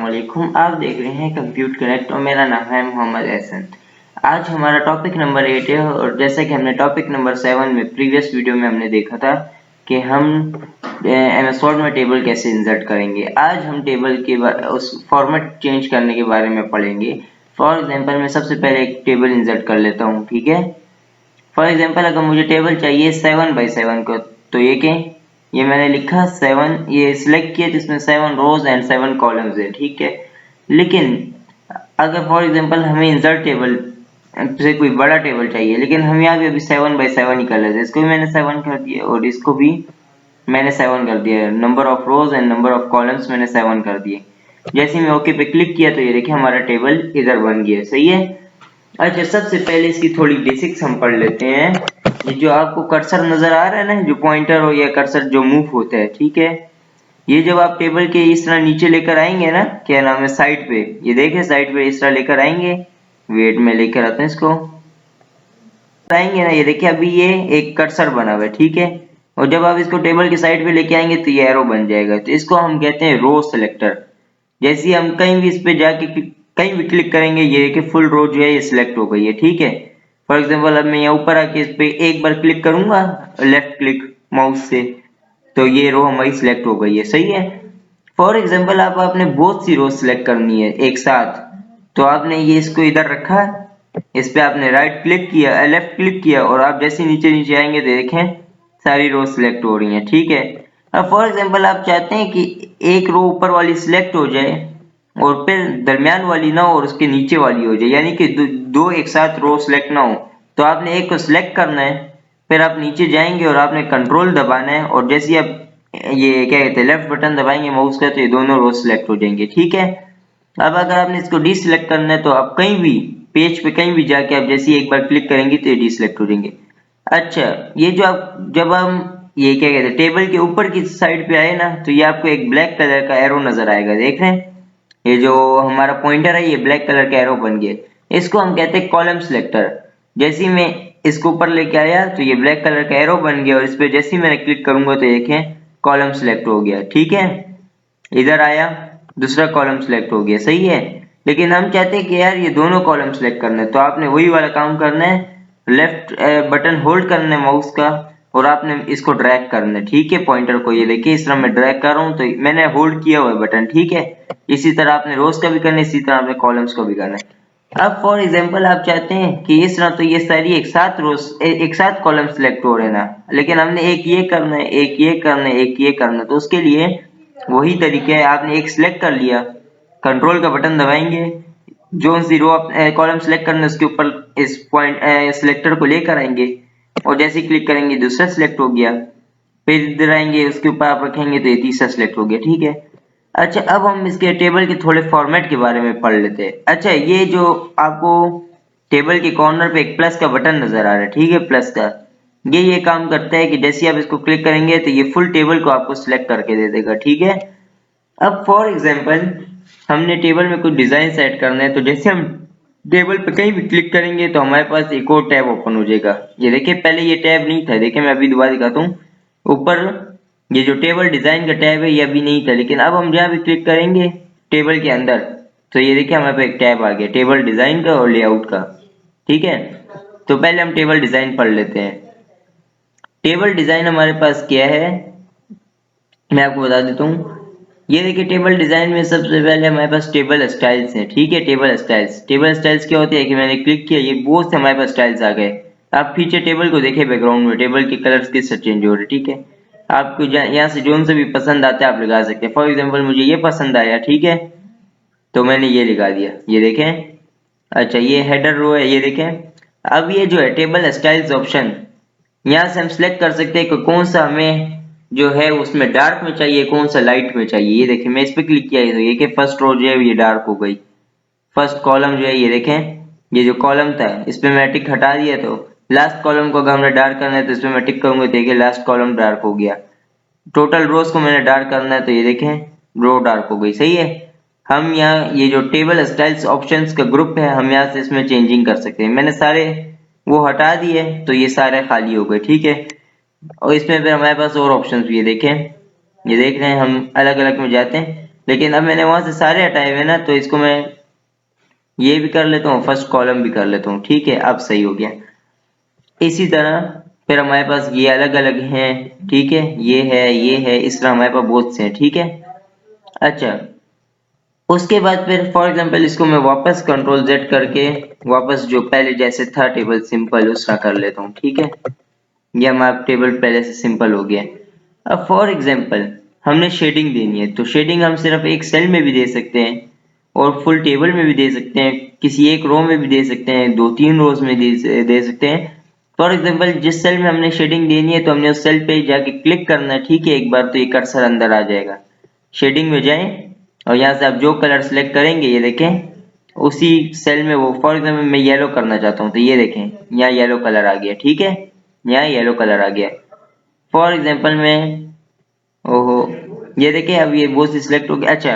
अस्सलामुअलैकुम। आप देख रहे हैं कंप्यूट कनेक्ट और मेरा नाम है मोहम्मद एहसन। आज हमारा टॉपिक नंबर 8 है और जैसा कि हमने टॉपिक नंबर 7 में प्रीवियस वीडियो में हमने देखा था कि हम एमएस वर्ड में टेबल कैसे इंसर्ट करेंगे। आज हम टेबल के उस फॉर्मेट चेंज करने के बारे में पढ़ेंगे। फॉर एग्जांपल मैं सबसे पहले एक टेबल इंसर्ट कर लेता हूँ, ठीक है। फॉर एग्जांपल अगर मुझे टेबल चाहिए 7x7 को, तो ये मैंने लिखा 7, ये सिलेक्ट किया तो इसमें 7 रोज एंड 7 कॉलम्स है, ठीक है। लेकिन अगर फॉर एग्जांपल हमें इंसर्ट टेबल से कोई बड़ा टेबल चाहिए, लेकिन हम यहाँ भी अभी 7x7 ही कर लेते हैं। इसको भी मैंने 7 कर दिया और इसको भी मैंने 7 कर दिया। Number of rose and number of columns मैंने 7 कर दिए। जैसे मैं ओके पे क्लिक किया तो ये देखिए हमारा टेबल इधर बन गया, सही है। अच्छा, सबसे पहले इसकी थोड़ी बेसिक्स हम पढ़ लेते हैं। ये जो आपको कर्सर नजर आ रहा है ना, जो पॉइंटर हो या कर्सर जो मूव होता है, ठीक है। ये जब आप टेबल के इस तरह नीचे लेकर आएंगे ना, क्या नाम है, साइड पे, ये देखें साइड पे इस तरह लेकर आएंगे। वेट में लेकर आते हैं इसको, आएंगे ना, ये देखिए अभी ये एक कर्सर बना हुआ है, ठीक है। और जब आप इसको टेबल के साइड पे लेके आएंगे तो ये एरो बन जाएगा। तो इसको हम कहते हैं रो सेलेक्टर। जैसे ही हम कहीं भी इस पे जाके कहीं भी क्लिक करेंगे, ये देखिए फुल रो जो है ये सिलेक्ट हो गई है, ठीक है। फॉर एग्जांपल अब मैं यहाँ ऊपर आके इस पे एक बार क्लिक करूंगा लेफ्ट क्लिक माउस से, तो ये रो हमारी सिलेक्ट हो गई है, सही है। फॉर एग्जांपल आपने बहुत सी रो सिलेक्ट करनी है एक साथ, तो आपने ये इसको इधर रखा, इस पे आपने राइट क्लिक किया, लेफ्ट क्लिक किया और आप जैसे नीचे नीचे आएंगे तो देखें सारी रो सिलेक्ट हो रही हैं, ठीक है। अब फॉर एग्जांपल आप चाहते हैं कि एक रो ऊपर वाली सिलेक्ट हो जाए और फिर दरमियान वाली ना हो और उसके नीचे वाली हो जाए, यानी कि दो एक साथ रो सिलेक्ट ना हो, तो आपने एक को सिलेक्ट करना है, फिर आप नीचे जाएंगे और आपने कंट्रोल दबाना है और जैसे आप ये क्या कहते हैं लेफ्ट बटन दबाएंगे माउस का, तो ये दोनों रो सिलेक्ट हो जाएंगे, ठीक है। अब अगर आपने इसको डीसिलेक्ट करना है तो आप कहीं भी पेज पे कहीं भी जाके आप जैसे एक बार क्लिक करेंगे तो ये डीसिलेक्ट हो जाएंगे। अच्छा, ये जो आप जब हम ये क्या कहते हैं टेबल के ऊपर की साइड पे आए ना, तो ये आपको एक ब्लैक कलर का एरो नजर आएगा, देख रहे हैं। ये जो हमारा पॉइंटर है ये ब्लैक कलर का एरो बन गया, इसको हम कहते हैं कॉलम सिलेक्टर। जैसे ही मैं इसको ऊपर लेके आया तो ये ब्लैक कलर का एरो बन गया और इस पे जैसे ही मैंने क्लिक करूंगा तो देखें कॉलम सिलेक्ट हो गया, ठीक है। इधर आया दूसरा कॉलम सिलेक्ट हो गया, सही है। लेकिन हम चाहते हैं कि यार ये दोनों कॉलम सिलेक्ट करना है, तो आपने वही वाला काम करना है, लेफ्ट बटन होल्ड करना है माउस का और आपने इसको ड्रैग करना है, ठीक है। पॉइंटर को ये देखिए इस तरह मैं ड्रैग कर रहा हूँ, तो मैंने होल्ड किया हुआ है बटन, ठीक है। इसी तरह आपने रोज का भी करना है, इसी तरह आपने कॉलम्स का भी करना है। अब फॉर एग्जांपल आप चाहते हैं कि इस तरह, तो ये सारी एक साथ रोज एक साथ कॉलम सिलेक्ट हो रहे हैं ना, लेकिन हमने एक ये करना है, एक ये करना है, एक ये करना है, तो उसके लिए वही तरीके है। आपने एक सिलेक्ट कर लिया, कंट्रोल का बटन दबाएंगे, जो सी रो कॉलम सिलेक्ट करना है उसके ऊपर इस पॉइंट सिलेक्टर को लेकर आएंगे और जैसे ही क्लिक करेंगे दूसरा सिलेक्ट हो गया, फिर इधर आएंगे उसके ऊपर आप रखेंगे तो ये तीसरा सिलेक्ट हो गया, ठीक है। अच्छा, अब हम इसके टेबल के थोड़े फॉर्मेट के बारे में पढ़ लेते हैं। अच्छा, ये जो आपको टेबल के कॉर्नर पे एक प्लस का बटन नजर आ रहा है, ठीक है, प्लस का, ये काम करता है कि जैसे आप इसको क्लिक करेंगे तो ये फुल टेबल को आपको सिलेक्ट करके दे देगा, ठीक है। अब फॉर एग्जांपल हमने टेबल में कुछ डिजाइन सेट करना है, तो जैसे हम टेबल पे कहीं भी क्लिक करेंगे तो हमारे पास एक और टैब ओपन हो जाएगा। ये देखिए पहले ये टैब नहीं था, देखिए मैं अभी दोबारा दिखाता हूँ। ऊपर ये जो टेबल डिजाइन का टैब है ये अभी नहीं था, लेकिन अब हम जहाँ भी क्लिक करेंगे टेबल के अंदर तो ये देखिए हमारे पास एक टैब आ गया टेबल डिजाइन का और लेआउट का, ठीक है। तो पहले हम टेबल डिजाइन पढ़ लेते हैं। टेबल डिजाइन हमारे पास क्या है मैं आपको बता देता हूँ। ये देखिए टेबल डिजाइन में सबसे पहले हमारे पास टेबल स्टाइल्स हैं, ठीक है। टेबल स्टाइल्स क्या होते हैं कि मैंने क्लिक किया, ये बहुत से हमारे पास स्टाइल्स आ गए। आप पीछे टेबल को देखें, बैकग्राउंड में टेबल के कलर्स किस से चेंज हो रहे, ठीक है। आपको यहाँ से जो से भी पसंद आता है आप लगा सकते हैं। फॉर एग्जाम्पल मुझे ये पसंद आया, ठीक है, तो मैंने ये लगा दिया, ये देखें। अच्छा, ये हेडर रो है, ये देखें। अब ये जो है टेबल स्टाइल्स ऑप्शन, यहाँ से हम सिलेक्ट कर सकते हैं कि कौन सा हमें जो है उसमें डार्क में चाहिए, कौन सा लाइट में चाहिए। ये देखें मैं इस पे क्लिक किया तो ये कि फर्स्ट रो जो है ये डार्क हो गई, फर्स्ट कॉलम जो है ये देखें, ये जो कॉलम था इस पे मैं टिक हटा दिया, तो लास्ट कॉलम को अगर हमने डार्क करना है तो इस पे मैं टिक करूंगा, देखिए लास्ट कॉलम डार्क हो गया। टोटल रोज को मैंने डार्क करना है तो ये देखें रो डार्क हो गई, सही है। हम यहाँ ये जो टेबल स्टाइल्स ऑप्शंस का ग्रुप है हम यहाँ से इसमें चेंजिंग कर सकते हैं। मैंने सारे वो हटा दिए तो ये सारे खाली हो गए, ठीक है। और इसमें फिर हमारे पास और ऑप्शंस भी है, देखें, ये देख रहे हैं हम अलग अलग में जाते हैं। लेकिन अब मैंने वहां से सारे हटाए हुए ना, तो इसको मैं ये भी कर लेता हूँ, फर्स्ट कॉलम भी कर लेता हूँ। ठीक है, अब सही हो गया। इसी तरह फिर हमारे पास ये अलग अलग हैं। ठीक है, ये है, इस तरह हमारे पास बहुत से हैं। ठीक है, अच्छा उसके बाद फिर फॉर एग्जांपल इसको मैं वापस कंट्रोल जेड करके वापस जो पहले जैसे था टेबल सिंपल उस तरह कर लेता हूँ। ठीक है, ये हमारा टेबल पहले से सिंपल हो गया। अब फॉर एग्जांपल हमने शेडिंग देनी है, तो शेडिंग हम सिर्फ एक सेल में भी दे सकते हैं और फुल टेबल में भी दे सकते हैं, किसी एक रो में भी दे सकते हैं, 2-3 रोज में दे सकते हैं। फॉर एग्जांपल जिस सेल में हमने शेडिंग देनी है तो हमने उस सेल पे जाके क्लिक करना है। ठीक है, एक बार तो ये कर्सर अंदर आ जाएगा। शेडिंग में जाएं और यहाँ से आप जो कलर सेलेक्ट करेंगे, ये देखें उसी सेल में वो, फॉर एग्जांपल मैं येलो करना चाहता हूँ तो ये देखें यहाँ येलो कलर आ गया। ठीक है, यहाँ येलो कलर आ गया। फॉर एग्जांपल में ओहो, ये देखें अब ये वो सिलेक्ट हो गया। अच्छा,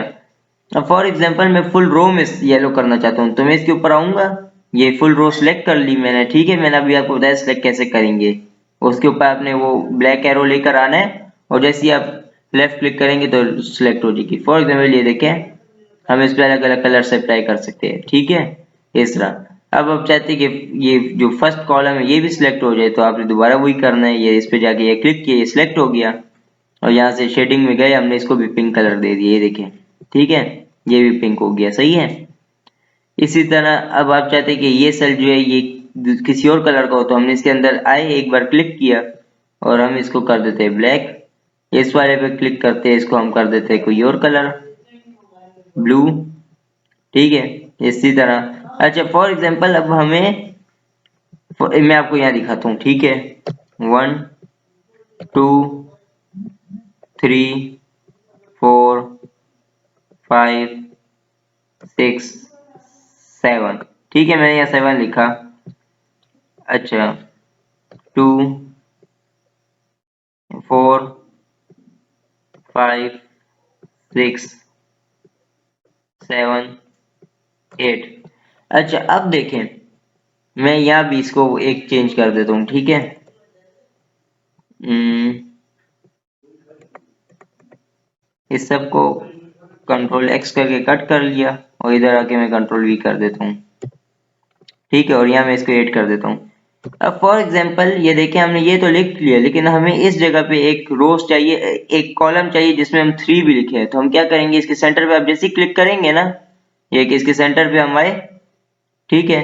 अब फॉर एग्जांपल मैं फुल रो में येलो करना चाहता हूँ, तो मैं इसके ऊपर आऊंगा, ये फुल रो सिलेक्ट कर ली मैंने। ठीक है, मैंने अभी आपको बताया सिलेक्ट कैसे करेंगे। उसके ऊपर आपने वो ब्लैक एरो लेकर आना है और जैसे ही आप लेफ्ट क्लिक करेंगे तो सिलेक्ट हो जाएगी। फॉर एग्जाम्पल ये देखें, हम इस पर अलग अलग कलर से अप्लाई कर सकते हैं। ठीक है, इस तरह। अब आप चाहते हैं कि ये जो फर्स्ट कॉलम है ये भी सिलेक्ट हो जाए, तो आपने दोबारा वही करना है, ये इस पे जाके ये क्लिक किया, ये सिलेक्ट हो गया और यहाँ से शेडिंग में गए, हमने इसको भी पिंक कलर दे दिया, ये देखें। ठीक है, ये भी पिंक हो गया। सही है। इसी तरह अब आप चाहते हैं कि ये सेल जो है ये किसी और कलर का हो, तो हमने इसके अंदर आए, एक बार क्लिक किया और हम इसको कर देते हैं ब्लैक। इस वाले पे क्लिक करते हैं, इसको हम कर देते हैं कोई और कलर, ब्लू। ठीक है, इसी तरह। अच्छा फॉर एग्जांपल अब हमें, मैं आपको यहाँ दिखाता हूँ। ठीक है, 1 2 3 4 5 6 7। ठीक है, मैंने यहाँ 7 लिखा। अच्छा 2 4 5 6 7 8। अच्छा अब देखें, मैं यहाँ भी इसको एक चेंज कर देता हूँ। ठीक है, इस सब को कंट्रोल एक्स करके कट कर लिया और इधर आके मैं कंट्रोल वी कर देता हूँ। ठीक है, और यहाँ मैं इसको ऐड कर देता हूँ। अब फॉर एग्जांपल ये देखें, हमने ये तो लिख लिया, लेकिन हमें इस जगह पे एक रोज चाहिए, एक कॉलम चाहिए जिसमें हम 3 भी लिखे हैं। तो हम क्या करेंगे, इसके सेंटर पे आप जैसे ही क्लिक करेंगे ना, ये इसके सेंटर पे हम आए। ठीक है,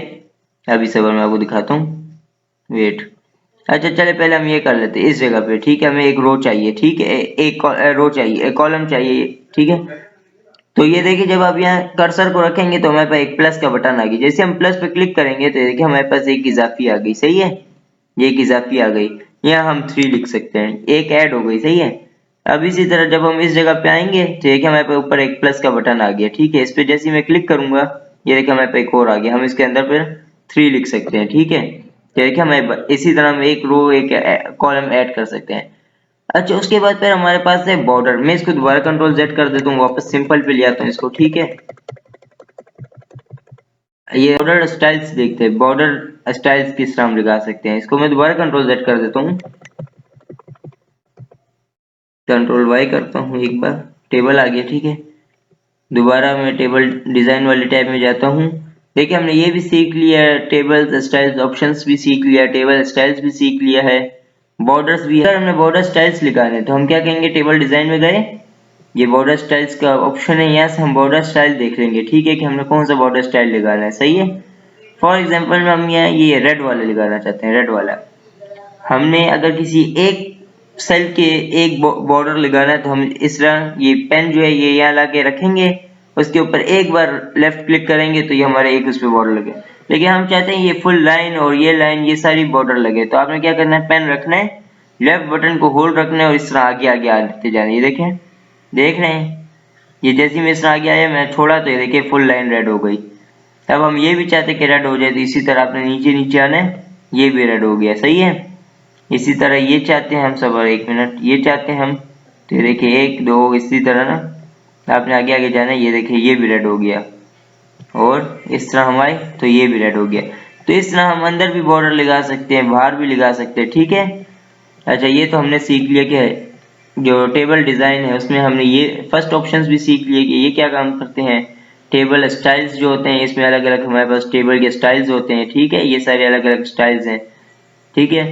अभी सब मैं आपको दिखाता हूँ, वेट। अच्छा चले पहले हम ये कर लेते हैं इस जगह पे। ठीक है, हमें एक रो चाहिए। ठीक है, एक रो चाहिए, एक कॉलम चाहिए। ठीक है, तो ये देखिए जब आप यहाँ कर्सर को रखेंगे तो हमारे पास एक प्लस का बटन आ गया। जैसे हम प्लस पे क्लिक करेंगे तो देखिए हमारे पास एक इजाफी आ गई। सही है, ये एक इजाफी आ गई, यहाँ हम 3 लिख सकते हैं, एक ऐड हो गई। सही है। अब इसी तरह जब हम इस जगह पे आएंगे तो देखिए हमारे पास ऊपर एक प्लस का बटन आ गया। ठीक है, इस पे जैसे ही मैं क्लिक करूंगा ये देखिए हमारे पास एक और आ गया, हम इसके अंदर फिर 3 लिख सकते हैं। ठीक है, तो देखिए हमें इसी तरह हम एक रो एक कॉलम ऐड कर सकते हैं। अच्छा उसके बाद फिर हमारे पास है बॉर्डर। मैं इसको दोबारा कंट्रोल जेड कर देता हूँ, वापस सिंपल पे ले आता हूँ इसको। ठीक है, ये बॉर्डर स्टाइल्स देखते हैं, बॉर्डर स्टाइल्स किस तरह हम लगा सकते हैं। इसको मैं दोबारा कंट्रोल जेड कर देता हूँ, कंट्रोल वाई करता हूँ, एक बार टेबल आ गया। ठीक है, दोबारा मैं टेबल डिजाइन वाले टैब में जाता हूँ। देखिए हमने ये भी सीख लिया है, टेबल स्टाइल्स ऑप्शंस भी सीख लिया, टेबल स्टाइल्स भी सीख लिया है, बॉर्डर्स भी। अगर हमने बॉर्डर स्टाइल्स लिखाने तो हम क्या कहेंगे, टेबल डिजाइन में गए, ये बॉर्डर स्टाइल्स का ऑप्शन है, यहाँ से हम बॉर्डर स्टाइल देख लेंगे। ठीक है, कि हमने कौन सा बॉर्डर स्टाइल लगाना है। सही है। फॉर एग्जांपल में हम यहाँ ये रेड वाला लगाना चाहते हैं, रेड वाला। हमने अगर किसी एक सेल के एक बॉर्डर लगाना है तो हम इस तरह ये पेन जो है ये यहाँ ला के रखेंगे, उसके ऊपर एक बार लेफ्ट क्लिक करेंगे तो ये हमारे एक उस पे बॉर्डर लगे। लेकिन हम चाहते हैं ये फुल लाइन और ये लाइन ये सारी बॉर्डर लगे, तो आपने क्या करना है, पेन रखना है, लेफ्ट बटन को होल्ड रखना है और इस तरह आगे आगे आते जाना है। ये देखें, देख रहे हैं, ये जैसे मैं इस तरह आगे आया, मैं छोड़ा तो ये देखिए फुल लाइन रेड हो गई। अब हम ये भी चाहते हैं कि रेड हो जाए, तो इसी तरह आपने नीचे नीचे आना है, ये भी रेड हो गया। सही है। इसी तरह ये चाहते हैं हम सब, और 1 मिनट ये चाहते हैं हम, तो ये देखिए 1 2 इसी तरह ना आपने आगे आगे जाना है। ये देखिए ये भी रेड हो गया और इस तरह हम आए तो ये भी रेड हो गया। तो इस तरह हम अंदर भी बॉर्डर लगा सकते हैं, बाहर भी लगा सकते हैं। ठीक है। अच्छा ये तो हमने सीख लिया कि जो टेबल डिजाइन है उसमें हमने ये फर्स्ट ऑप्शंस भी सीख लिए कि ये क्या काम करते हैं। टेबल स्टाइल्स जो होते हैं इसमें अलग अलग हमारे पास टेबल के स्टाइल्स होते हैं, ठीक है, ये सारे अलग अलग स्टाइल्स हैं, ठीक है।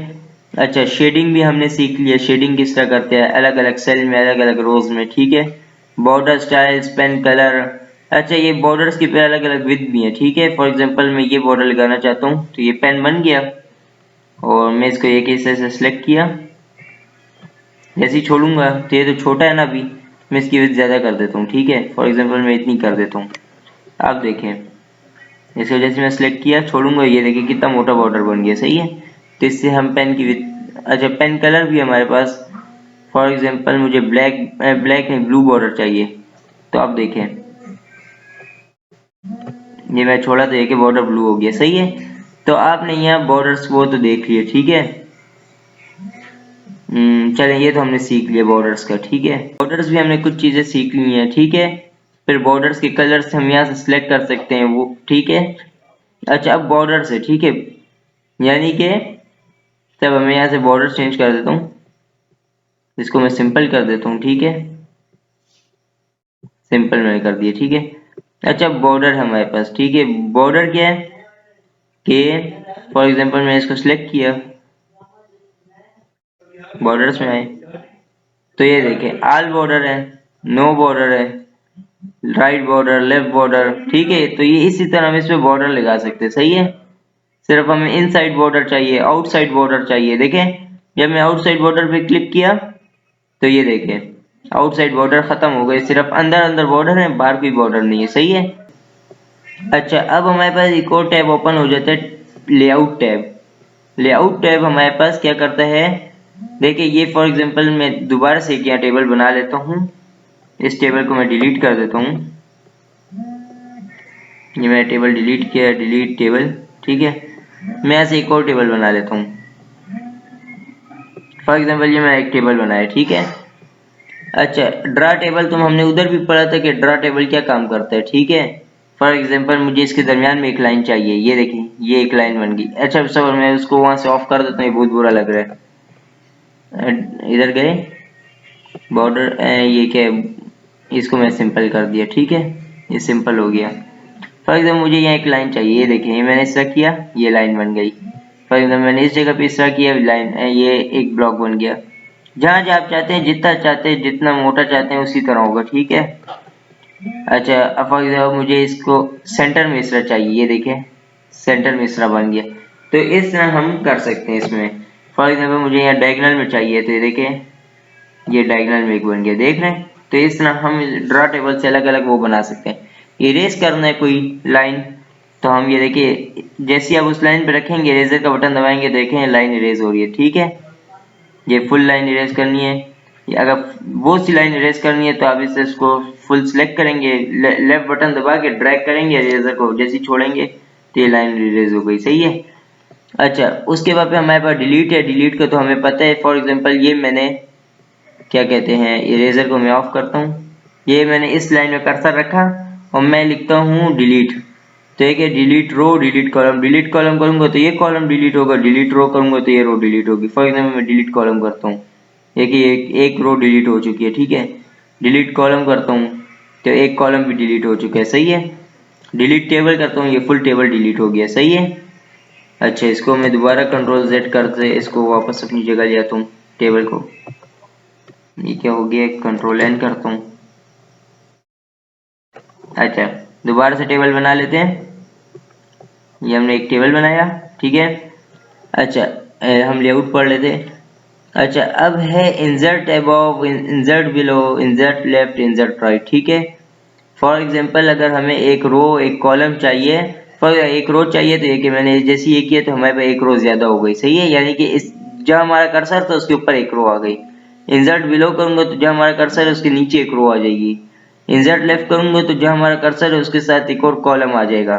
अच्छा, शेडिंग भी हमने सीख लिया, शेडिंग किस तरह करते हैं अलग अलग सेल में अलग अलग रोज में, ठीक है। Border styles, pen colour. अच्छा, ये बॉर्डर्स की पे अलग अलग विड्थ भी है, ठीक है। फॉर एग्जांपल मैं ये बॉर्डर लगाना चाहता हूँ तो ये पेन बन गया और मैं इसको एक हिस्से से सिलेक्ट किया, जैसे ही छोड़ूंगा तो ये तो छोटा है ना, अभी मैं इसकी विड्थ ज्यादा कर देता हूँ, ठीक है। फॉर एग्जांपल मैं इतनी कर देता हूँ, आप देखें इस वजह से मैं सिलेक्ट किया, छोड़ूंगा, ये देखिए कितना मोटा बॉर्डर बन गया, सही है। तो इससे हम पेन की विड्थ, अच्छा पेन कलर भी हमारे पास, फॉर एग्जांपल मुझे ब्लैक नहीं ब्लू बॉर्डर चाहिए, तो आप देखें ये मैं छोड़ा तो एक बॉर्डर ब्लू हो गया, सही है। तो आपने यहाँ बॉर्डर्स वो तो देख लिए, ठीक है। चलें, ये तो हमने सीख लिया बॉर्डर्स का, ठीक है। बॉर्डर्स भी हमने कुछ चीजें सीख ली हैं, ठीक है। फिर बॉर्डर्स के कलर्स हम यहाँ से सिलेक्ट कर सकते हैं वो, ठीक है। अच्छा, अब बॉर्डर्स है, ठीक है, यानी कि तब मैं यहाँ से बॉर्डर चेंज कर देता हूँ, इसको मैं सिंपल कर देता हूँ, ठीक है। सिंपल मैंने कर दिया, ठीक है। अच्छा, बॉर्डर है हमारे पास, ठीक है। बॉर्डर क्या है कि फॉर एग्जांपल मैंने इसको सिलेक्ट किया, बॉर्डर्स में आए तो ये देखें ऑल बॉर्डर है, नो बॉर्डर है, राइट बॉर्डर, लेफ्ट बॉर्डर, ठीक है। तो ये इसी तरह हम इस पे बॉर्डर लगा सकते हैं, सही है। सिर्फ हमें इनसाइड बॉर्डर चाहिए, आउटसाइड बॉर्डर चाहिए, देखें जब मैं आउटसाइड बॉर्डर पे क्लिक किया तो ये देखें आउटसाइड बॉर्डर खत्म हो गए, सिर्फ अंदर अंदर बॉर्डर है, बाहर कोई बॉर्डर नहीं है, सही है। अच्छा, अब हमारे पास एक और टैब ओपन हो जाता है, लेआउट टैब। लेआउट टैब हमारे पास क्या करता है, देखिए ये फॉर एग्जांपल मैं दोबारा से एक यहाँ टेबल बना लेता हूँ, इस टेबल को मैं डिलीट कर देता हूँ, ये मैंने टेबल डिलीट किया, डिलीट टेबल, ठीक है। मैं यहाँ से एक और टेबल बना लेता हूँ, फॉर एग्जांपल ये मैंने एक टेबल बनाया, ठीक है। अच्छा, ड्रा टेबल तो हमने उधर भी पढ़ा था कि ड्रा टेबल क्या काम करता है, ठीक है। फॉर एग्जांपल मुझे इसके दरमियान में एक लाइन चाहिए, ये देखिए ये एक लाइन बन गई। अच्छा सब मैं उसको वहां से ऑफ कर देता हूँ, ये बहुत बुरा लग रहा है। इधर गए बॉर्डर, ये क्या है, इसको मैं सिंपल कर दिया, ठीक है, ये सिंपल हो गया। फॉर एग्जाम्पल मुझे यहाँ एक लाइन चाहिए, ये देखिए ये मैंने इस तरह किया, ये लाइन बन गई। फॉर एग्जाम्पल मैंने इस जगह पे इस तरह किया, लाइन, ये एक ब्लॉक बन गया। जहाँ जहाँ आप चाहते हैं, जितना चाहते हैं, जितना मोटा चाहते हैं उसी तरह होगा, ठीक है। अच्छा, अब फॉर एग्जाम्पल मुझे इसको सेंटर में इस तरह चाहिए, ये देखें सेंटर में इस तरह बन गया। तो इस तरह हम कर सकते हैं इसमें। फॉर एग्जाम्पल मुझे यहाँ डायगोनल में चाहिए, तो ये देखें ये डायगोनल में एक बन गया, देख रहे हैं। तो इस तरह हम ड्रा टेबल से अलग अलग वो बना सकते हैं। इरेज करना है कोई लाइन तो हम ये देखिए जैसे आप उस लाइन पे रखेंगे, इरेजर का बटन दबाएंगे, देखें लाइन इरेज हो रही है, ठीक है। ये फुल लाइन इरेज करनी है, अगर वो सी लाइन इरेज करनी है तो आप इसको फुल सिलेक्ट करेंगे, लेफ्ट बटन दबा के ड्रैग करेंगे इरेजर को, जैसे छोड़ेंगे तो ये लाइन इरेज हो गई, सही है। अच्छा, उसके बाद हमारे पास डिलीट है। डिलीट का तो हमें पता है, फॉर एग्जांपल ये मैंने क्या कहते हैं, इरेजर को मैं ऑफ करता हूँ, ये मैंने इस लाइन में कर्सर रखा और मैं लिखता हूँ डिलीट, तो एक है डिलीट रो, डिलीट कॉलम। डिलीट कॉलम करूंगा तो ये कॉलम डिलीट होगा, डिलीट रो करूंगा तो ये रो डिलीट होगी। फॉर एग्जाम्पल मैं डिलीट कॉलम करता हूँ, एक रो डिलीट हो चुकी है, ठीक है। डिलीट कॉलम करता हूँ तो एक कॉलम भी डिलीट हो चुका है, सही है। डिलीट टेबल करता हूँ, ये फुल टेबल डिलीट हो गया, सही है। अच्छा, इसको मैं दोबारा कंट्रोल Z करके इसको वापस अपनी जगह ले आता हूँ टेबल को, ये क्या हो गया, कंट्रोल N करता हूँ। अच्छा, दोबारा से टेबल बना लेते हैं, ये हमने एक टेबल बनाया, ठीक है। अच्छा, हम लेआउट पढ़ लेते हैं। अच्छा, अब है insert above, insert below, insert left, insert right, ठीक है। फॉर एग्जांपल अगर हमें एक रो एक कॉलम चाहिए, फॉर एक रो चाहिए तो ये कि मैंने जैसे ये किया तो हमारे पास एक रो ज्यादा हो गई, सही है। यानी कि इस जहाँ हमारा कर्सर था उसके ऊपर एक रो आ गई। इंसर्ट बिलो करूंगा तो जहाँ हमारा कर्सर है उसके नीचे एक रो आ जाएगी। इंसर्ट लेफ्ट करूंगा तो जहाँ हमारा कर्सर है उसके साथ एक और कॉलम आ जाएगा,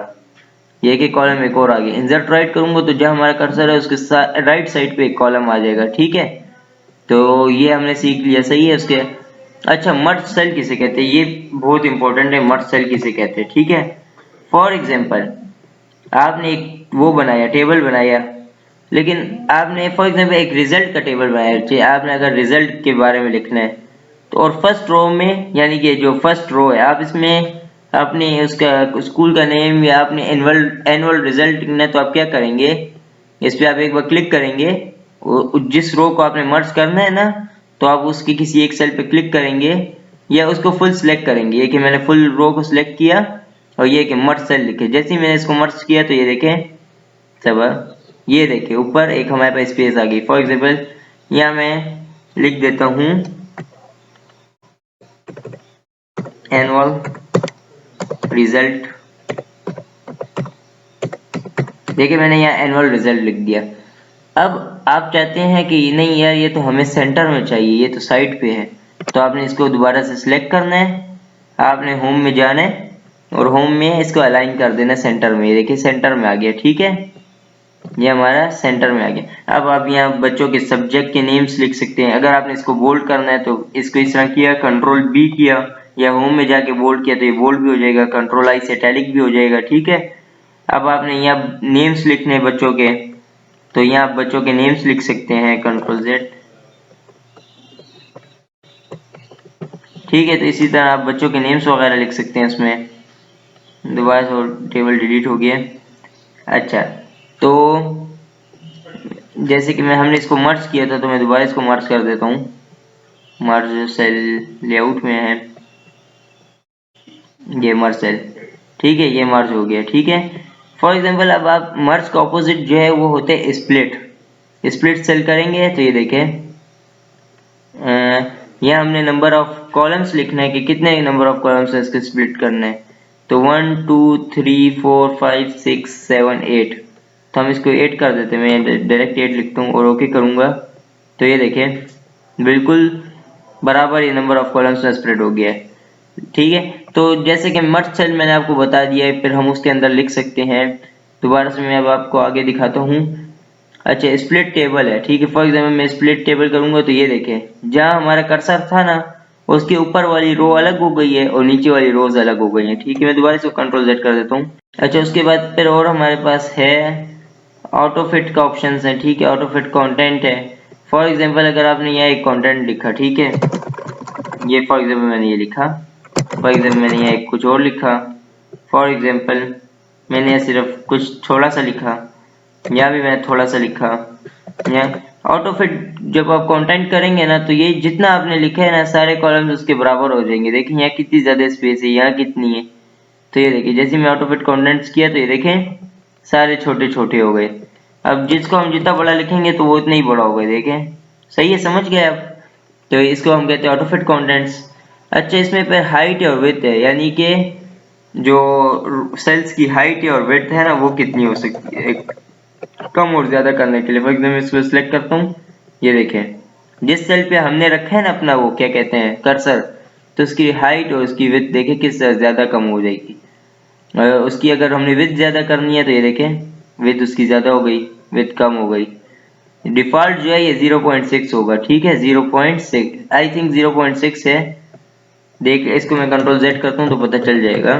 ये कि कॉलम एक और आ गया। इंसर्ट राइट करूंगा तो जहाँ हमारा कर्सर है उसके साथ राइट साइड पे एक कॉलम आ जाएगा, ठीक है। तो ये हमने सीख लिया, सही है उसके। अच्छा, मर्ज सेल किसे कहते हैं, ये बहुत इंपॉर्टेंट है, मर्ज सेल किसे कहते हैं, ठीक है। फॉर एग्जांपल आपने एक वो बनाया, टेबल बनाया, लेकिन आपने फॉर एग्जाम्पल एक रिजल्ट का टेबल बनाया चाहिए, आपने अगर रिजल्ट के बारे में लिखना है तो, और फर्स्ट रो में यानी कि जो फर्स्ट रो है आप इसमें अपने उसका स्कूल का नेम या अपने एनुअल रिजल्ट लिखना है, तो आप क्या करेंगे, इस पे आप एक बार क्लिक करेंगे, जिस रो को आपने मर्ज करना है ना, तो आप उसकी किसी एक सेल पे क्लिक करेंगे या उसको फुल सिलेक्ट करेंगे। ये कि मैंने फुल रो को सिलेक्ट किया और ये कि मर्ज सेल लिखे। जैसे ही मैंने इसको मर्ज किया तो ये देखें सब, ये देखिए ऊपर एक हमारे पास स्पेस आ गई। फॉर एग्जाम्पल यहाँ मैं लिख देता हूँ एनुअल रिजल्ट। देखिए मैंने यहाँ एनुअल रिजल्ट लिख दिया। अब आप चाहते हैं कि नहीं यार ये तो हमें सेंटर में चाहिए, ये तो साइड पे है, तो आपने इसको दोबारा से सिलेक्ट करना है, आपने होम में जाना है और होम में इसको अलाइन कर देना सेंटर में। ये देखिए सेंटर में आ गया, ठीक है, ये हमारा सेंटर में आ गया। अब आप यहाँ बच्चों के सब्जेक्ट के नेम्स लिख सकते हैं। अगर आपने इसको बोल्ड करना है तो इसको इस तरह किया, कंट्रोल बी किया या होम में जाके बोल्ड किया तो ये बोल्ड भी हो जाएगा, कंट्रोल आई से इटैलिक भी हो जाएगा, ठीक है। अब आपने यहाँ नेम्स लिखने हैं बच्चों के, तो यहाँ आप बच्चों के नेम्स लिख सकते हैं, कंट्रोल जेड, ठीक है। तो इसी तरह आप बच्चों के नेम्स वगैरह लिख सकते हैं उसमें। दोबारा से टेबल डिलीट हो गया। अच्छा, तो जैसे कि हमने इसको मर्ज किया था तो मैं दोबारा इसको मर्ज कर देता हूँ। मर्ज सेल लेआउट में है, ये मर्ज सेल, ठीक है, ये मर्ज हो गया, ठीक है। फॉर एग्जांपल अब आप मर्ज का ऑपोजिट जो है वो होते हैं स्प्लिट। स्प्लिट सेल करेंगे तो ये देखें यहाँ हमने नंबर ऑफ कॉलम्स लिखना है कि कितने नंबर ऑफ कॉलम्स है इसके स्प्लिट करना है। तो 1 2 3 4 5 6 7 8, तो हम इसको 8 कर देते हैं। मैं डायरेक्ट 8 लिखता हूँ और ओके करूँगा तो ये देखें बिल्कुल बराबर ये नंबर ऑफ कॉलम्स में स्प्रेड हो गया है, ठीक है। तो जैसे कि मर्ज सेल मैंने आपको बता दिया है, फिर हम उसके अंदर लिख सकते हैं। दोबारा से मैं अब आपको आगे दिखाता हूँ। अच्छा, स्प्लिट टेबल है, ठीक है। फॉर एग्जाम्पल मैं स्प्लिट टेबल करूंगा तो ये देखें जहां हमारा कर्सर था ना उसके ऊपर वाली रो अलग हो गई है और नीचे वाली रोज अलग हो गई है, ठीक है। मैं दोबारा इसको कंट्रोल जेड कर देता हूँ। अच्छा, उसके बाद फिर और हमारे पास है ऑटो फिट का ऑप्शन है, ठीक है। ऑटो फिट कंटेंट है। फॉर एग्जाम्पल अगर आपने यहाँ एक कंटेंट लिखा, ठीक है, ये फॉर एग्जाम्पल मैंने ये लिखा, फॉर एग्जाम्पल मैंने यहाँ एक कुछ और लिखा, फॉर एग्जाम्पल मैंने यहाँ सिर्फ कुछ थोड़ा सा लिखा, यहाँ भी मैंने थोड़ा सा लिखा। यहाँ ऑटो फिट जब आप कंटेंट करेंगे ना तो ये जितना आपने लिखा है ना सारे कॉलम्स उसके बराबर हो जाएंगे। देखिए यहाँ कितनी ज्यादा स्पेस है, यहाँ कितनी है, तो ये देखिए जैसे मैं ऑटो फिट कंटेंट्स किया तो ये देखें सारे छोटे छोटे हो गए। अब जिसको हम जितना बड़ा लिखेंगे तो वो उतना ही बड़ा होगा, देखें, सही है, समझ गए आप। तो इसको हम कहते हैं ऑटो फिट कंटेंट्स। अच्छा, इसमें फिर हाइट और विड्थ है, यानी कि जो सेल्स की हाइट और विड्थ है ना वो कितनी हो सकती है कम और ज्यादा करने के लिए। फॉर एग्जाम्पल इसको सिलेक्ट करता हूँ, ये देखें जिस सेल पे हमने रखा है ना अपना वो क्या कहते हैं कर्सर, तो उसकी हाइट और उसकी विड्थ देखें किस ज्यादा कम हो जाएगी। उसकी अगर हमने विड्थ ज्यादा करनी है तो ये देखें विड्थ उसकी ज्यादा हो गई, विड्थ कम हो गई। डिफॉल्ट जो है ये 0.6 होगा, ठीक है, 0.6 आई थिंक 0.6 है। देख इसको मैं कंट्रोल जेड करता हूँ तो पता चल जाएगा।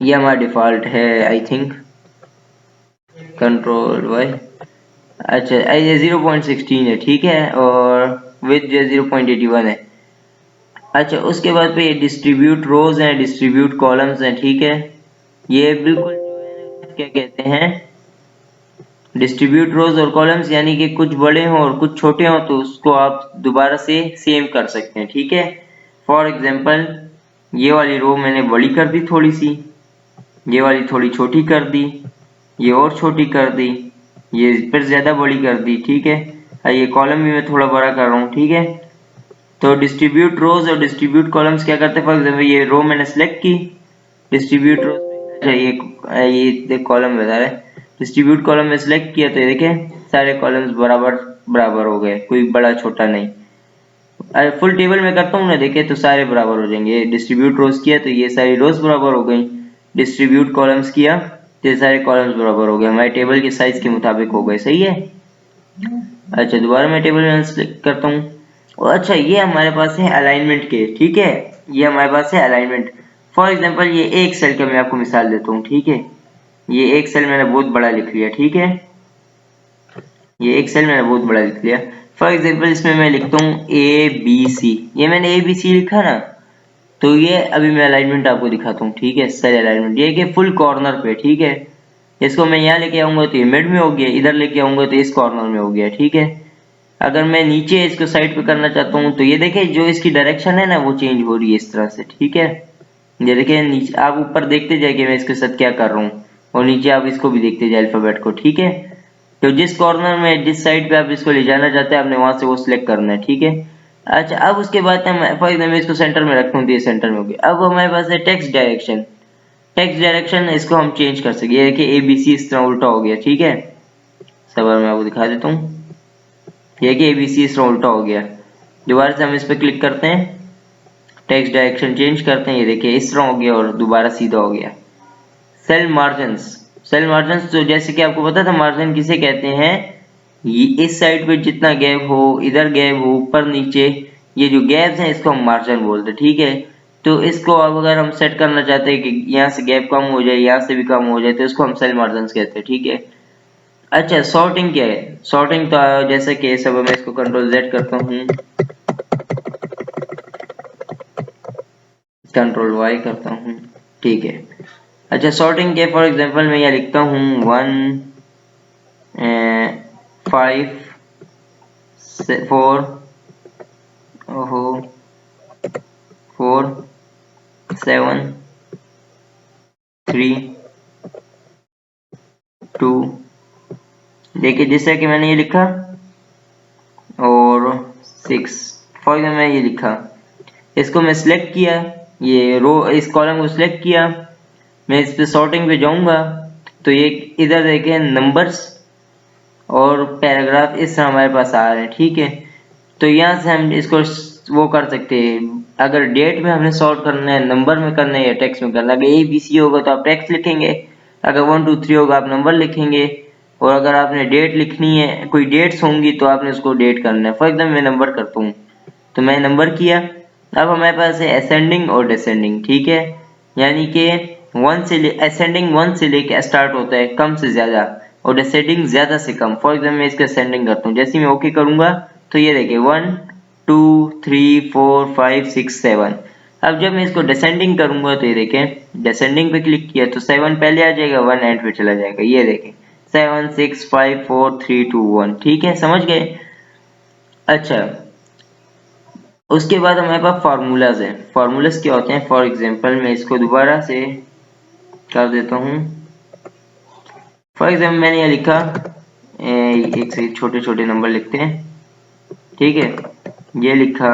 ये हमारा डिफॉल्ट है आई थिंक, कंट्रोल वाई। अच्छा, ये 0.16 है, ठीक है, और विथ जो 0.81 है। अच्छा, उसके बाद पे ये डिस्ट्रीब्यूट रोज हैं, डिस्ट्रीब्यूट कॉलम्स हैं, ठीक है। ये बिल्कुल जो है क्या कहते हैं डिस्ट्रीब्यूट रोज और कॉलम्स, यानी कि कुछ बड़े हों और कुछ छोटे हों तो उसको आप दोबारा से सेव कर सकते हैं, ठीक है। फॉर एग्जाम्पल ये वाली रो मैंने बड़ी कर दी थोड़ी सी, ये वाली थोड़ी छोटी कर दी, ये और छोटी कर दी, ये फिर ज्यादा बड़ी कर दी, ठीक है। ये कॉलम भी मैं थोड़ा बड़ा कर रहा हूँ, ठीक है। तो डिस्ट्रीब्यूट रोज और डिस्ट्रीब्यूट कॉलम्स क्या करते हैं, फॉर एग्जाम्पल ये रो मैंने सेलेक्ट की, डिस्ट्रीब्यूट रोज, अच्छा ये कॉलम बता रहा है, डिस्ट्रीब्यूट कॉलम में सेलेक्ट किया तो ये देखें सारे कॉलम्स बराबर बराबर हो गए, कोई बड़ा छोटा नहीं। अरे फुल टेबल में करता हूँ ना, देखे तो सारे बराबर हो जाएंगे। डिस्ट्रीब्यूट रोज किया तो ये सारी रोज बराबर हो गई, डिस्ट्रीब्यूट कॉलम्स किया तो ये सारे कॉलम्स बराबर हो गए, हमारे टेबल के साइज के मुताबिक हो गए, सही है। अच्छा, दोबारा मैं टेबल में सेलेक्ट करता हूँ। और अच्छा, ये हमारे पास है अलाइनमेंट के, ठीक है, ये हमारे पास है अलाइनमेंट। फॉर एग्जांपल ये एक सेल का मैं आपको मिसाल देता हूँ, ठीक है। ये एक सेल मैंने बहुत बड़ा लिख लिया, ठीक है। ये एक सेल मैंने बहुत बड़ा लिख लिया। फॉर एग्जांपल इसमें मैं लिखता हूँ ABC। ये मैंने ABC लिखा ना, तो ये अभी मैं अलाइनमेंट आपको दिखाता हूँ, ठीक है। सेल अलाइनमेंट ये कि फुल कॉर्नर पे, ठीक है। इसको मैं यहाँ लेके आऊंगा तो ये मिड में हो गया, इधर लेके आऊंगा तो इस कॉर्नर में हो गया, ठीक है। अगर मैं नीचे इसको साइड पे करना चाहता हूँ तो ये देखिए जो इसकी डायरेक्शन है ना वो चेंज हो रही है इस तरह से, ठीक है। ये देखिए नीचे आप ऊपर देखते जाइए कि मैं इसके साथ क्या कर रहा हूँ, और नीचे आप इसको भी देखते जाए अल्फाबेट को, ठीक है। तो जिस कॉर्नर में जिस साइड पे आप इसको ले जाना चाहते हैं आपने वहां से वो सिलेक्ट करना है, ठीक है। अच्छा अब उसके बाद मैं फॉर एग्जाम्पल इसको सेंटर में रखता हूँ तो ये सेंटर में हो गया। अब हमारे पास है टेक्स्ट डायरेक्शन। टेक्स्ट डायरेक्शन इसको हम चेंज कर सकते हैं कि ABC इस तरह उल्टा हो गया, ठीक है। सब मैं आपको दिखा देता हूँ, ये कि ABC इस तरह उल्टा हो गया। दोबारा से हम इस पर क्लिक करते हैं, टेक्स्ट डायरेक्शन चेंज करते हैं, ये देखिए इस तरह हो गया और दोबारा सीधा हो गया। सेल मार्जिन्स, सेल मार्जिन्स तो जैसे कि आपको पता था मार्जिन किसे कहते हैं, ये इस साइड पे जितना गैप हो, इधर गैप हो, ऊपर नीचे, ये जो गैप्स हैं इसको हम मार्जिन बोलते हैं, ठीक है। तो इसको अब अगर हम सेट करना चाहते हैं कि यहाँ से गैप कम हो जाए, यहाँ से भी कम हो जाए, तो इसको हम सेल मार्जिन्स कहते हैं, ठीक है। अच्छा सॉर्टिंग क्या है? सॉर्टिंग तो जैसे कि सब मैं इसको कंट्रोल Z करता हूँ, कंट्रोल Y करता हूँ, ठीक है। अच्छा सॉर्टिंग के फॉर एग्जांपल मैं यहाँ लिखता हूँ 1 5 4 ओहो 4 7 3 2, देखिए जैसे कि मैंने ये लिखा, और 6 फॉर एग्जाम्पल मैं ये लिखा, इसको मैं सिलेक्ट किया, ये रो इस कॉलम को सिलेक्ट किया, मैं इस पे सॉर्टिंग पे जाऊंगा तो ये इधर देखें नंबर्स और पैराग्राफ इस तरह हमारे पास आ रहे हैं, ठीक है। तो यहाँ से हम इसको वो कर सकते हैं, अगर डेट में हमने सॉर्ट करना है, नंबर में करना है या टेक्स्ट में करना है। अगर ABC होगा तो आप टेक्स्ट लिखेंगे, अगर 1 2 3 होगा आप नंबर लिखेंगे, और अगर आपने डेट लिखनी है, कोई डेट्स होंगी तो आपने उसको डेट करना है। फॉर एग्जाम्पल मैं नंबर करता हूँ तो मैं नंबर किया। अब हमारे पास है असेंडिंग और डिसेंडिंग, ठीक है। यानी कि असेंडिंग 1 से लेके स्टार्ट होता है कम से ज्यादा, और डिसेंडिंग ज्यादा से कम। फॉर एग्जाम्पल मैं इसका असेंडिंग करता हूँ, जैसे मैं ओके करूंगा तो ये देखिए 1 2 3 4 5 6 7। अब जब मैं इसको डिसेंडिंग करूंगा तो ये देखें डिसेंडिंग पे क्लिक किया तो 7 पहले आ जाएगा, 1 एंड पे चला जाएगा, ये देखें 7 6 5 4 3 2 1, ठीक है, समझ गए। अच्छा उसके बाद हमारे पास फार्मूलाज हैं। फार्मूलाज क्या होते हैं? फॉर एग्जांपल मैं इसको दोबारा से कर देता हूँ। फॉर एग्जांपल मैंने ये लिखा, एक से छोटे छोटे नंबर लिखते हैं, ठीक है। ये लिखा,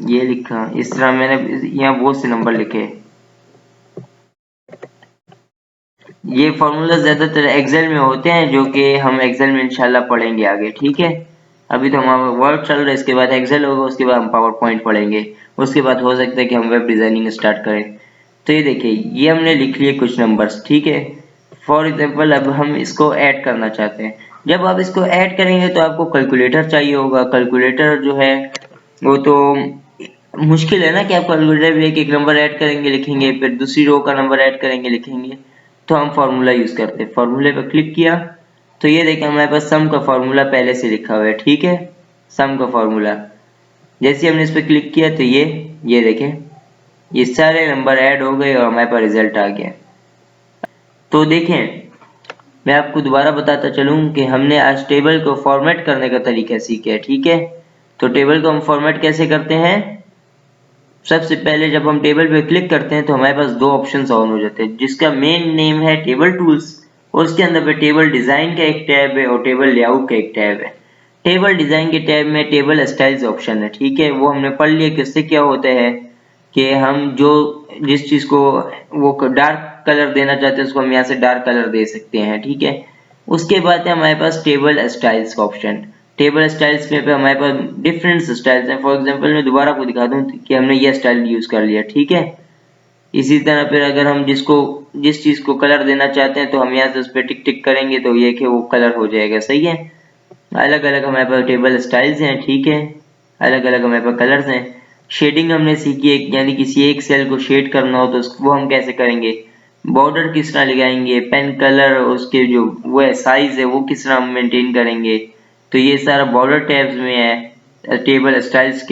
ये लिखा, इस तरह मैंने यहाँ बहुत से नंबर लिखे। ये फार्मूला ज्यादातर एक्सेल में होते हैं, जो कि हम एक्सेल में इंशाल्लाह पढ़ेंगे आगे, ठीक है। अभी तो हमारा वर्ड चल रहा है, इसके बाद एक्सेल होगा, उसके बाद हम पावर पॉइंट पढ़ेंगे, उसके बाद हो सकता है कि हम वेब डिजाइनिंग स्टार्ट करें। तो ये देखिए ये हमने लिख लिए कुछ नंबर्स, ठीक है। फॉर एग्जाम्पल अब हम इसको ऐड करना चाहते हैं। जब आप इसको ऐड करेंगे तो आपको कैलकुलेटर चाहिए होगा। कैलकुलेटर जो है वो तो मुश्किल है ना कि आप कैलकुलेटर में एक एक नंबर ऐड करेंगे लिखेंगे, फिर दूसरी रो का नंबर ऐड करेंगे लिखेंगे। तो हम फार्मूला यूज करते हैं। फार्मूले पर क्लिक किया तो ये देखें हमारे पास सम का फार्मूला पहले से लिखा हुआ है, ठीक है। सम का फार्मूला जैसे हमने इस पर क्लिक किया तो ये देखें ये सारे नंबर ऐड हो गए और हमारे पास रिजल्ट आ गया। तो देखें मैं आपको दोबारा बताता चलूं कि हमने आज टेबल को फॉर्मेट करने का तरीका सीखा है, ठीक है। तो टेबल को हम फॉर्मेट कैसे करते हैं? सबसे पहले जब हम टेबल पे क्लिक करते हैं तो हमारे पास दो ऑप्शंस ऑन हो जाते हैं, जिसका मेन नेम है टेबल टूल्स, और उसके अंदर पे टेबल डिजाइन का एक टैब है और टेबल लेआउट का एक टैब है। टेबल डिजाइन के टैब में टेबल स्टाइल्स ऑप्शन है, ठीक है। वो हमने पढ़ लिया कि उससे क्या होता है कि हम जो जिस चीज को वो डार्क कलर देना चाहते हैं उसको हम यहाँ से डार्क कलर दे सकते हैं, ठीक है। उसके बाद है हमारे पास टेबल स्टाइल्स का ऑप्शन। टेबल स्टाइल्स में पे हमारे पास डिफरेंट स्टाइल्स हैं। फॉर एग्जांपल मैं दोबारा आपको दिखा दूं कि हमने ये स्टाइल यूज कर लिया, ठीक है। इसी तरह फिर अगर हम जिस चीज को कलर देना चाहते हैं तो हम यहाँ से उस पर टिक टिक करेंगे तो ये कि वो कलर हो जाएगा, सही है। अलग अलग हमारे पास टेबल स्टाइल्स हैं, ठीक है, अलग अलग हमारे पास कलर्स हैं। शेडिंग हमने सीखी है, यानी किसी एक सेल को शेड करना हो तो वो हम कैसे करेंगे, बॉर्डर किस तरह लगाएंगे, पेन कलर उसके जो वो है साइज है वो किस तरह हम मेंटेन करेंगे। तो ये सारा बॉर्डर टैब्स में है, टेबल स्टाइल्स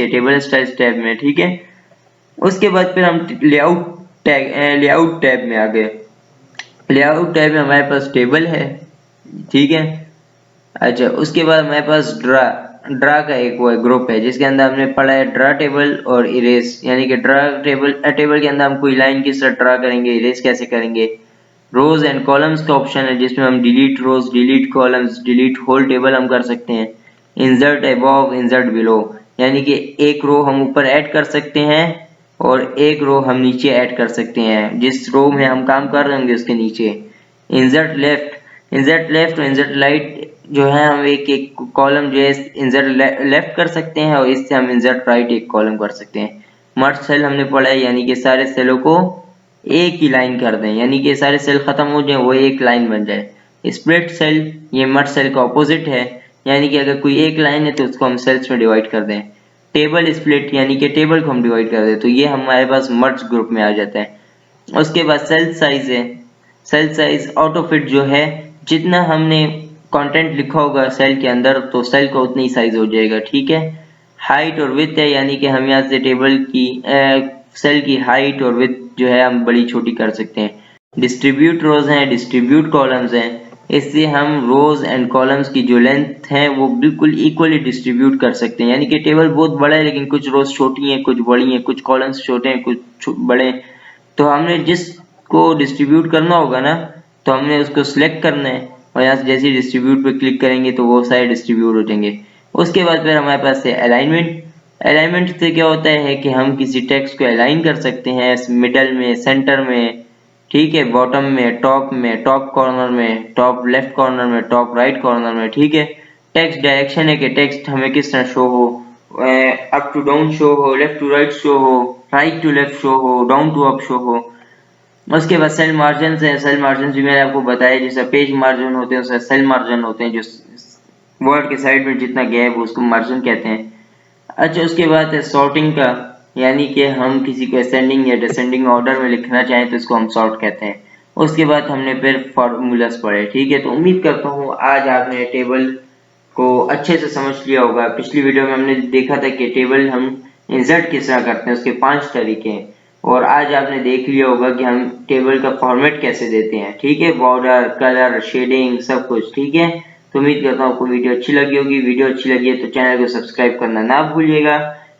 टैब में, ठीक है। उसके बाद फिर हम लेआउट टैब में आ गए। लेआउट टैब में हमारे पास टेबल है, ठीक है। अच्छा, उसके बाद हमारे पास ड्रा का एक वो ग्रुप है जिसके अंदर हमने पढ़ा है ड्रा टेबल और इरेज, यानी कि ड्रा टेबल के अंदर हम कोई लाइन किस तरह ड्रा करेंगे, इरेज कैसे करेंगे। रोज एंड कॉलम्स का ऑप्शन है जिसमें हम delete rows, delete columns, delete whole table हम कर सकते हैं। इंसर्ट अबव, इंसर्ट बिलो, यानी कि एक रो हम ऊपर ऐड कर सकते हैं और एक रो हम नीचे ऐड कर सकते हैं, जिस रो में हम काम कर रहे होंगे उसके नीचे। इंसर्ट लेफ्ट और इंसर्ट राइट जो है, हम एक एक कॉलम जो है इंसर्ट लेफ्ट कर सकते हैं और इससे हम इंसर्ट राइट एक कॉलम कर सकते हैं। मर्ज सेल हमने पढ़ा है, यानी कि सारे सेलों को एक ही लाइन कर दें, यानी कि सारे सेल खत्म हो जाए वो एक लाइन बन जाए। स्प्लिट सेल ये मर्ज सेल का ऑपोजिट है, यानी कि अगर कोई एक लाइन है तो उसको हम सेल्स में डिवाइड कर दें। टेबल स्प्लिट यानी कि टेबल को हम डिवाइड कर दें, तो ये हमारे पास मर्ज ग्रुप में आ जाता है। उसके बाद सेल साइज है। सेल साइज ऑटो फिट जो है, जितना हमने कंटेंट लिखा होगा सेल के अंदर तो सेल का उतना ही साइज हो जाएगा, ठीक है। हाइट और विड्थ है, यानी कि हम यहाँ से टेबल की सेल की हाइट और विड्थ जो है हम बड़ी छोटी कर सकते हैं। डिस्ट्रीब्यूट रोज हैं, डिस्ट्रीब्यूट कॉलम्स हैं, इससे हम रोज एंड कॉलम्स की जो लेंथ है वो बिल्कुल इक्वली डिस्ट्रीब्यूट कर सकते हैं, यानी कि टेबल बहुत बड़ा है लेकिन कुछ रोज छोटी हैं, कुछ बड़ी हैं, कुछ कॉलम्स छोटे हैं, कुछ बड़े हैं। तो हमने जिसको डिस्ट्रीब्यूट करना होगा ना, तो हमने उसको सिलेक्ट करना है और यहाँ से जैसे डिस्ट्रीब्यूट पे क्लिक करेंगे तो वो सारे डिस्ट्रीब्यूट हो जाएंगे। उसके बाद फिर हमारे पास है अलाइनमेंट। अलाइनमेंट से क्या होता है कि हम किसी टेक्स्ट को अलाइन कर सकते हैं मिडल में, सेंटर में, ठीक है, बॉटम में, टॉप कॉर्नर में, टॉप लेफ्ट कॉर्नर में, टॉप राइट कॉर्नर में, ठीक है। टेक्स्ट डायरेक्शन है कि टेक्स्ट हमें किस तरह शो हो, अप टू डाउन शो हो, लेफ्ट टू राइट शो हो, राइट टू लेफ्ट शो हो, डाउन टू अप शो हो। उसके बाद सेल मार्जिन है। सेल मार्जिन भी मैंने आपको बताया, जैसे पेज मार्जिन होते हैं उससे सेल मार्जिन होते हैं, जो वर्ड के साइड में जितना गैप उसको मार्जिन कहते हैं। अच्छा, उसके बाद है सॉर्टिंग का, यानी कि हम किसी को असेंडिंग या डिसेंडिंग ऑर्डर में लिखना चाहें तो इसको हम सॉर्ट कहते हैं। उसके बाद हमने फिर फॉर्मूलास पढ़े, ठीक है। तो उम्मीद करता हूँ आज आपने टेबल को अच्छे से समझ लिया होगा। पिछली वीडियो में हमने देखा था कि टेबल हम इंसर्ट किस तरह करते हैं, उसके 5 तरीके हैं, और आज आपने देख लिया होगा कि हम टेबल का फॉर्मेट कैसे देते हैं, ठीक है, बॉर्डर, कलर, शेडिंग, सब कुछ, ठीक है। तो उम्मीद करता हूँ आपको वीडियो अच्छी लगी होगी। वीडियो अच्छी लगी है तो चैनल को सब्सक्राइब करना ना भूलिएगा,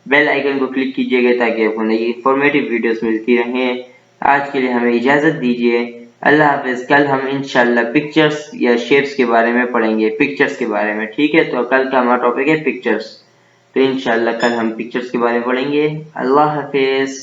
बेल आइकन को क्लिक कीजिएगा ताकि आपको नई इंफॉर्मेटिव वीडियोस मिलती रहें। आज के लिए हमें इजाजत दीजिए, अल्लाह हाफिज। कल हम इंशाल्लाह पिक्चर्स या शेप्स के बारे में पढ़ेंगे, पिक्चर्स के बारे में, ठीक है। तो कल का हमारा टॉपिक है पिक्चर्स, तो इंशाल्लाह कल हम पिक्चर्स के बारे में पढ़ेंगे। अल्लाह हाफिज।